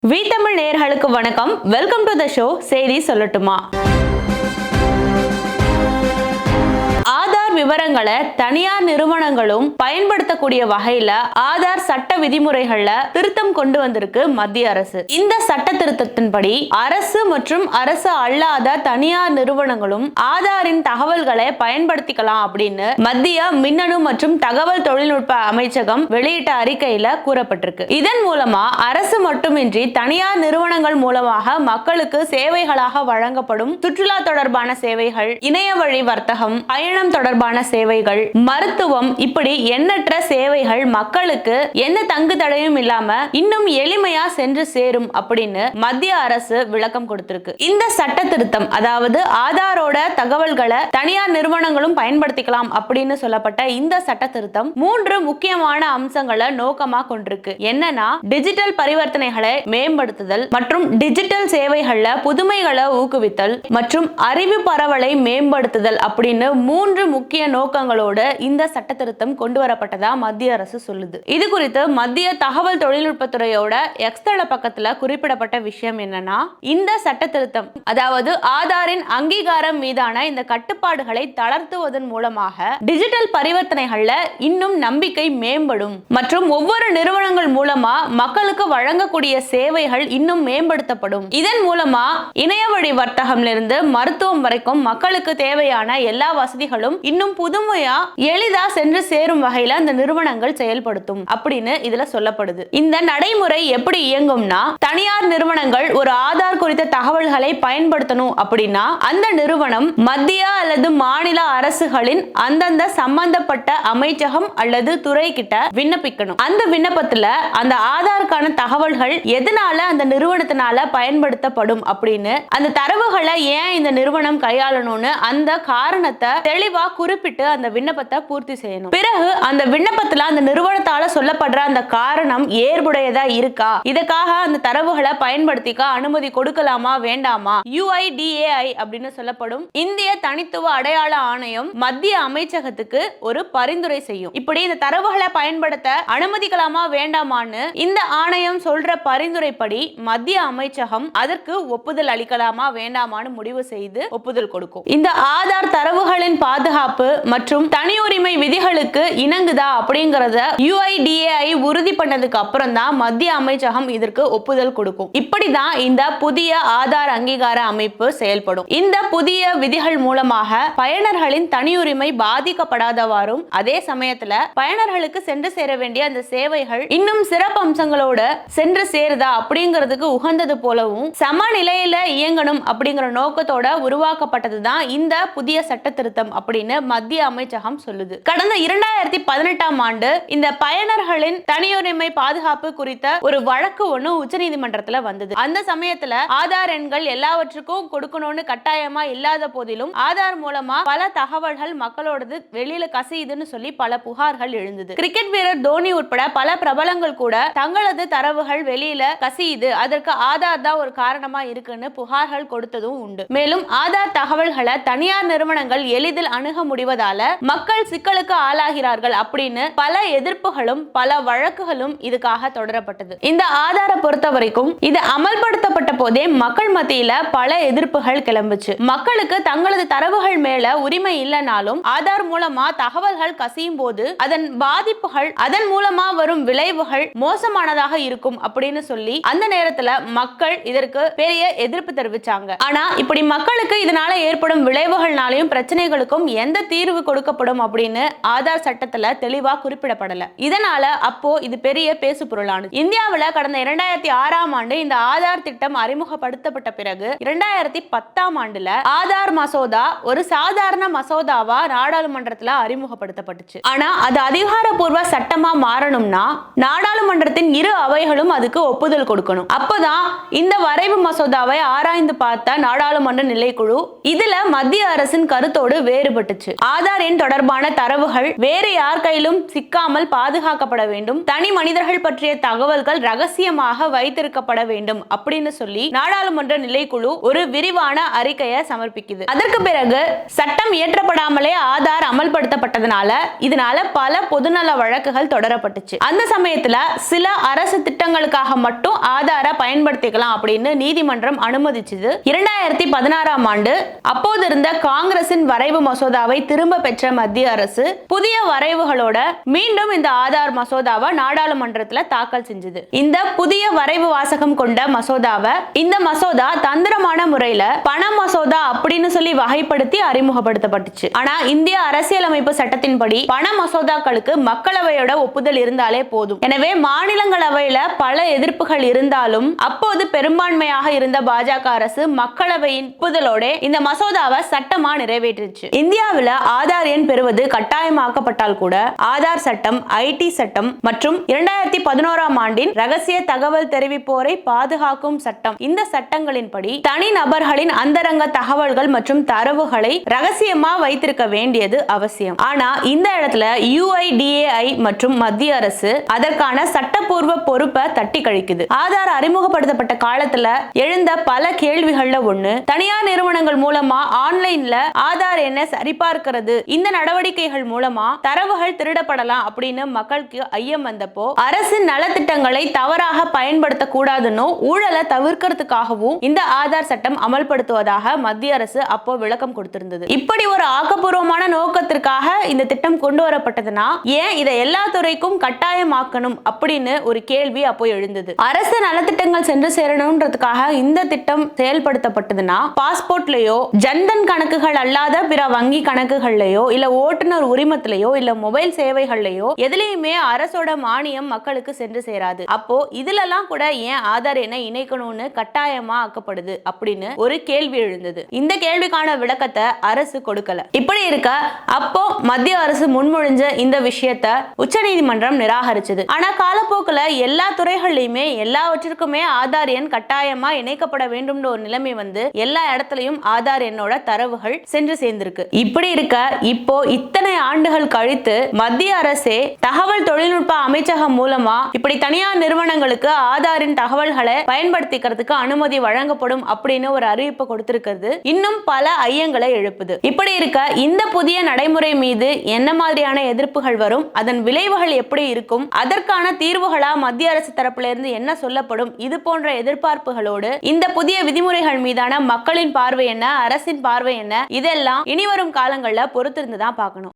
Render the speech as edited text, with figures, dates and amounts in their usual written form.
வீட்டமிழ் நேயர்களுக்கு வணக்கம். Welcome to the show. செய்தி சொல்லட்டுமா? ஆதார் விவரங்களை தனியார் நிறுவனங்களும் பயன்படுத்தக்கூடிய வகையில ஆதார் சட்ட விதிமுறைகள்ல திருத்தம் கொண்டு வந்திருக்கு மத்திய அரசு. இந்த சட்ட திருத்தத்தின்படி அரசு மற்றும் அரசு அல்லாத தனியார் நிறுவனங்களும் ஆதாரின் தகவல்களை பயன்படுத்திக்கலாம் அப்படின்னு மத்திய மின்னணு மற்றும் தகவல் தொழில்நுட்ப அமைச்சகம் வெளியிட்ட அறிக்கையில கூறப்பட்டிருக்கு. இதன் மூலமா அரசு மட்டுமின்றி தனியார் நிறுவனங்கள் மூலமாக மக்களுக்கு சேவைகளாக வழங்கப்படும் சுற்றுலா தொடர்பான சேவைகள், இணைய வழி வர்த்தகம், பயணம் தொடர்பான சேவைகள், மருத்துவம், இப்படி எண்ணற்ற சேவைகள் மக்களுக்கு எந்த தங்கு தடையும் இல்லாம இன்னும் எளிமையா சென்று சேரும் அப்படின்னு மத்திய அரசு விளக்கம் கொடுத்திருக்கு. இந்த சட்ட திருத்தம், அதாவது ஆதாரோட தகவல்களை தனியார் நிறுவனங்களும் பயன்படுத்திக்கலாம் அப்படின்னு சொல்லப்பட்ட இந்த சட்ட திருத்தம் 3 முக்கியமான அம்சங்களை நோக்கமா கொண்டிருக்கு. என்னன்னா, டிஜிட்டல் பரிவர்த்தனைகளை மேம்படுத்துதல் மற்றும் டிஜிட்டல் சேவைகள்ல புதுமைகளை ஊக்குவித்தல் மற்றும் அறிவு பரவலை மேம்படுத்துதல் அப்படின்னு 3 முக்கிய நோக்கங்களோட இந்த சட்ட திருத்தம் கொண்டு வரப்பட்டதா மத்திய அரசு சொல்லுது. இது குறித்து மத்திய தகவல் தொழில்நுட்பத்துறையோட எக்ஸ் தள பக்கத்துல குறிப்பிடப்பட்ட விஷயம் என்னன்னா, இந்த சட்ட திருத்தம், அதாவது ஆதாரின் அங்கீகாரம் மீதான இந்த கட்டுப்பாடுகளை தளர்த்துவதன் மூலமாக டிஜிட்டல் பரிவர்த்தனைகள்ல இன்னும் நம்பிக்கை மேம்படும் மற்றும் ஒவ்வொரு நிறுவனங்கள் மூலமா மக்களுக்கு வழங்கக்கூடிய சேவைகள் இன்னும் மேம்படுத்தப்படும். இதன் மூலமா இணைய வழி வர்த்தகம்ல இருந்து மருத்துவம் வரைக்கும் மக்களுக்கு தேவையான எல்லா வசதிகளும் இன்னும் புதுமையா எளிதா சென்று சேரும் வகையில அந்த நிறுவனங்கள் செயல்படுத்தும் அப்படின்னு இதுல சொல்லப்படுது. இந்த நடைமுறை எப்படி இயங்கும்னா, தனியார் நிறுவனங்கள் ஒரு ஆதார் குறித்த தகவல்களை பயன்படுத்தணும் அப்படின்னா அந்த நிறுவனம் மத்திய அல்லது மாநில அரசுகளின் அந்தந்த சம்பந்தப்பட்ட அமைச்சகம் அல்லது துறை கிட்ட விண்ணப்பிக்கணும். அந்த விண்ணப்பத்துல அந்த ஆதாருக்கான தகவல்கள் எதனால அந்த நிறுவனத்தினால பயன்படுத்தப்படும் அப்படின்னு, அந்த தரவுகளை ஏன் இந்த நிறுவனம் கையாளணும்னு அந்த காரணத்தை தெளிவா குறிப்பிட்டு அந்த விண்ணப்பத்தை பூர்த்தி செய்யணும். பிறகு அந்த விண்ணப்பத்துல அந்த நிறுவனத்தால சொல்லப்படுற அந்த காரணம் ஏற்புடையதா இருக்கா, இதுக்காக அந்த தரவுகளை பயன்படுத்திக்க அனுமதி கொடுக்கலாமா வேண்டாமா, UIDAI அப்படின்னு சொல்லப்படும் இந்திய தனித்துவ அடையாள ஆணையம் மத்திய அமைச்சகத்துக்கு ஒரு பரிந்துரை செய்யும். இப்படி இந்த தரவுகளை பயன்படுத்த அனுமதிக்கலாமா வேண்டாமான்னு இந்த ஆணையம் சொல்ற பரிந்துரைப்படி மத்திய அமைச்சகம் அதற்கு ஒப்புதல் அளிக்கலாமா வேண்டாமான்னு முடிவு செய்து ஒப்புதல் கொடுக்கும். இந்த ஆதார் தரவுகளின் பாதுகாப்பு மற்றும் தனியுரிமை விதிகளுக்கு இணங்குதா அப்படிங்கறத UIDAI உறுதி பண்ணதுக்கு அப்புறம் தான் மத்திய அமைச்சகம் இதற்கு ஒப்புதல் கொடுக்கும். இப்படிதான் இந்த புதிய ஆதார் அங்கீகார அமைப்பு செயல்படும். இந்த புதிய விதிகள் மூலமாக பயனர்களின் தனியுரிமை பாதிக்கப்படாதவாறும், அதே சமயத்துல பயனர்களுக்கு சென்று சேர வேண்டிய அந்த சேவைகள் இன்னும் சிறப்பு அம்சங்களோட சென்று சேருதா அப்படிங்கிறதுக்கு உகந்தது போலவும் சமநிலையில இயங்கணும் அப்படிங்கிற நோக்கத்தோட உருவாக்கப்பட்டதுதான் இந்த புதிய சட்ட திருத்தம் அப்படின்னு மத்திய அமைச்சகம் சொல்லுது. கடந்த 2018ஆம் ஆண்டு இந்த பயனர்களின் தனியுரிமை பாதுகாப்பு குறித்த ஒரு வழக்கு ஒண்ணு உச்சநீதிமன்றத்துல வந்தது. அந்த சமயத்துல ஆதார் எண்கள் எல்லாவற்றுக்கும் கொடுக்கணும்னு கட்டாயமா இல்லாத போதிலும் ஆதார் மூலமா பல தகவல்கள் மக்களோடது வெளியில கசியுதுன்னு சொல்லி பல புகார்கள் எழுந்தது. கிரிக்கெட் வீரர் தோனி உட்பட பல பிரபலங்கள் கூட தங்களது தரவுகள் வெளியில கசியுது, அதற்கு ஆதார் தான் ஒரு காரணமா இருக்குன்னு புகார்கள் கொடுத்ததும் உண்டு. மேலும் ஆதார் தகவல்களை தனியார் நிறுவனங்கள் எளிதில் அணுக முடிவதால மக்கள் சிக்கலுக்கு ஆளாகிறார்கள் அப்படின்னு பல எதிர்ப்புகளும் பல வழக்குகளும் இதுக்காக தொடரப்பட்டது. இந்த ஆதாரை பொறுத்த வரைக்கும் இது அமல்படுத்தப்பட்ட போதே மக்கள் மத்தியில பல எதிர்ப்புகள் கிளம்புச்சு. மக்களுக்கு தங்களது தரவுகள் மேல உரிமை இல்லைனாலும் ஆதார் மூலமா தகவல்கள் கசியும் போது அதன் பாதிப்புகள், அதன் மூலமா வரும் விளைவுகள் மோசமானதாக இருக்கும் அப்படின்னு சொல்லி அந்த நேரத்துல மக்கள் இதற்கு பெரிய எதிர்ப்பு தெரிவிச்சாங்க. ஆனா இப்படி மக்களுக்கு இதனால ஏற்படும் விளைவுகள்னாலையும் பிரச்சனைகளுக்கும் எந்த தீர்வு கொடுக்கப்படும் அப்படின்னு ஆதார் சட்டத்துல தெளிவா குறிப்பிடப்படல. இதனால அப்போ இது பெரிய பேசு பொருளானது. இந்தியாவில் கடந்த 2006ஆம் ஆண்டு இந்த ஆதார் திட்டம் அறிமுகப்படுத்தப்பட்ட பிறகு 2010ஆம் ஆண்டுல ஆதார் மசோதா ஒரு சாதாரண மசோதாவா நாடாளுமன்றத்துல அறிமுகப்படுத்தப்பட்டுச்சு. ஆனா அது அதிகாரப்பூர்வ சட்டமா மாறணும்னா நாடாளுமன்றத்தின் இரு அவைகளும் அதுக்கு ஒப்புதல் கொடுக்கணும். அப்பதான் இந்த வரைவு மசோதாவை ஆராய்ந்து பார்த்த நாடாளுமன்ற நிலைக்குழு இதுல மத்திய அரசின் கருத்தோடு வேறுபட்டுச்சு. ஆதார் எண் தொடர்பான தரவுகள் வேறு யார் கையிலும் சிக்காமல் பாதுகாக்கப்பட வேண்டும், தனி மனிதர்கள் பற்றிய தகவல்கள் ரகசியமாக வைத்திருக்கப்பட வேண்டும் அப்படின்னு சொல்லி சொல்லி நாடாளுமன்ற நிலைக்குழு ஒரு விரிவான அறிக்கையை சமர்ப்பிக்குது. அதற்கு பிறகு சட்டம் இயற்றப்படாமலே ஆதார் அமல்படுத்தப்பட்டதனால இதனால பல பொதுநல வழக்குகள் தொடரப்பட்டுச்சு. அந்த சமயத்துல சில அரசு திட்டங்களுக்காக மட்டும் ஆதார பயன்படுத்திக்கலாம் அப்படின்னு நீதிமன்றம் அனுமதிச்சது. 2016ஆம் ஆண்டு அப்போது இருந்த காங்கிரசின் வரைவு மசோதாவை திரும்ப பெற்ற மத்திய அரசு புதிய வரைவுகளோட மீண்டும் இந்த ஆதார் மசோதாவை நாடாளுமன்றத்தில் தாக்கல் செஞ்சது. இந்த புதிய வரைவு வாசகம் கொண்ட மசோதாவை இந்த மசோதா தந்திரமான முறையில பண மசோதா அப்படின்னு சொல்லி வகைப்படுத்தி அறிமுகப்படுத்தப்பட்டுச்சு. ஆனா இந்திய அரசியலமைப்பு சட்டத்தின்படி பண மசோதாக்களுக்கு மக்களவையோட ஒப்புதல் இருந்தாலே போதும். எனவே மாநிலங்களவையில பல எதிர்ப்புகள் இருந்தாலும் அப்போது பெரும்பான்மையாக இருந்த பாஜக அரசு மக்களவையின் ஒப்புதலோட இந்த மசோதாவை சட்டமா நிறைவேற்றிச்சு. இந்தியாவில் ஆதார் எண் பெறுவது கட்டாயமாக்கப்பட்டால் கூட ஆதார் சட்டம், ஐடி சட்டம் மற்றும் 2011ஆம் ஆண்டின் ரகசிய தகவல் தெரிவிப்போரை பாதுகாக்கும் சட்டம், இந்த சட்டங்களின்படி தனி நபர்களின் அந்தரங்க தகவல்கள் மற்றும் தரவுகளை ரகசியமா வைத்திருக்க வேண்டியது அவசியம். ஆனா இந்த இடத்துல UIDAI மற்றும் மத்திய அரசு அதற்கான சட்டப்பூர்வ பொறுப்பை தட்டி கழிக்குது. ஆதார் அறிமுகப்படுத்தப்பட்ட காலத்துல எழுந்த பல கேள்விகள்ல ஒண்ணு, தனியார் நிறுவனங்கள் மூலமா ஆன்லைன்ல ஆதார் எண்ணை சரிபார்க்கிறது, இந்த நடவடிக்கைகள் மூலமா தரவுகள் திருடப்படலாம் அப்படின்னு மக்களுக்கு ஐயம் வந்தப்போ அரசின் நலத்திட்டங்களை தவறாக பயன்படுத்த கூடாதுன்னு ஊழலை தவிர்க்கிறதுக்காகவும் இந்த ஆதார் சட்டம் அமல்படுத்துவதாக மத்திய அரசு அப்போ விளக்கம் கொடுத்திருந்தது. இப்படி ஒரு ஆக்கப்பூர்வமான நோக்கத்திற்காக இந்த திட்டம் கொண்டு வரப்பட்டதுன்னா ஏன் இதை எல்லா துறைக்கும் கட்டாயமாக்கணும் அப்படின்னு ஒரு கேள்வி அப்போ எழுந்தது. அரசு நலத்திட்டங்கள் சென்று சேரணும்ன்றதுக்காக இந்த திட்டம் செயல்படுத்தப்பட்டதுன்னா பாஸ்போர்ட்லயோ ஜன்தன் கணக்குகள் அல்லாத பிற வங்கி கணக்குகள்லயோ இல்ல ஓட்டுநர் உரிமத்திலேயோ இல்ல மொபைல் சேவைகள்லயோ எதுலயுமே அரசோட மானியம் மக்களுக்கு சென்று சேராது. அப்போ இதுலலாம் கூட ஏன் ஆதார் எண்ணை இணைக்கணும்னு கட்டாயமா ஆக்கப்படுது அப்படின்னு ஒரு கேள்வி எழுந்தது. இந்த கேள்விக்கான விளக்கத்தை அரசு கொடுக்கல. இப்படி இருக்க அப்போ மத்திய அரசு முன்மொழிஞ்ச இந்த விஷயத்தை உச்சநீதிமன்றம் நிராகரிச்சது. ஆனா காலப்போக்குல எல்லா துறைகள்லயுமே எல்லாவற்றிற்குமே ஆதார் எண் கட்டாயமா இணைக்கப்பட வேண்டும் ஒரு நிலைமை வந்து எல்லா இடத்துலயும் ஆதார் எண்ணோட தரவுகள் சென்று சேர்ந்திருக்கு. இப்படி இருக்க இப்போ இத்தனை ஆண்டுகள் கழித்து மத்திய அரசே தகவல் தொழில்நுட்ப அமைச்சகம் மூலமா இப்படி தனியார் நிறுவனங்களுக்கு ஆதாரின் தகவல்களை பயன்படுத்திக்கிறதுக்கு அனுமதி வழங்கப்படும் அப்படின்னு ஒரு அறிவிப்பு கொடுத்திருக்கிறது இன்னும் பல ஐயங்களை எழுப்புது. இப்படி இருக்க இந்த புதிய நடைமுறை மீது என்ன மாதிரியான எதிர்ப்புகள் வரும், அதன் விளைவுகள் எப்படி இருக்கும், அதற்கான தீர்வுகளா மத்திய அரசு தரப்புல இருந்து என்ன சொல்லப்படும், இது போன்ற எதிர்பார்ப்புகளோடு இந்த புதிய விதிமுறைகள் மீதான மக்களின் பார்வை என்ன, அரசின் பார்வை என்ன, இதெல்லாம் இனிவரும் காலங்களில் பொறுத்திருந்து தான் பார்க்கணும்.